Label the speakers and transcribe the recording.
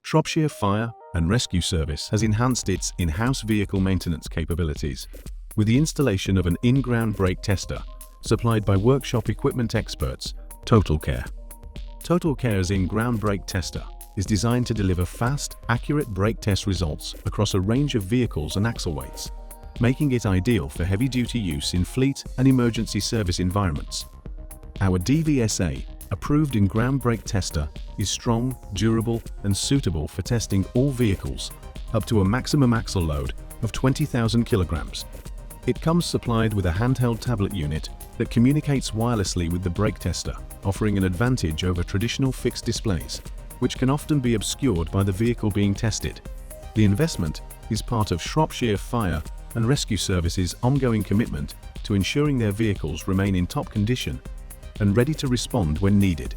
Speaker 1: Shropshire Fire and Rescue Service has enhanced its in-house vehicle maintenance capabilities with the installation of an in-ground brake tester supplied by workshop equipment experts Totalkare. Totalkare's in-ground brake tester is designed to deliver fast, accurate brake test results across a range of vehicles and axle weights, making it ideal for heavy-duty use in fleet and emergency service environments. Our DVSA-approved in-ground brake tester is strong, durable, and suitable for testing all vehicles up to a maximum axle load of 20,000 kilograms. It comes supplied with a handheld tablet unit that communicates wirelessly with the brake tester, offering an advantage over traditional fixed displays, which can often be obscured by the vehicle being tested. The investment is part of Shropshire Fire and Rescue Service's ongoing commitment to ensuring their vehicles remain in top condition and ready to respond when needed.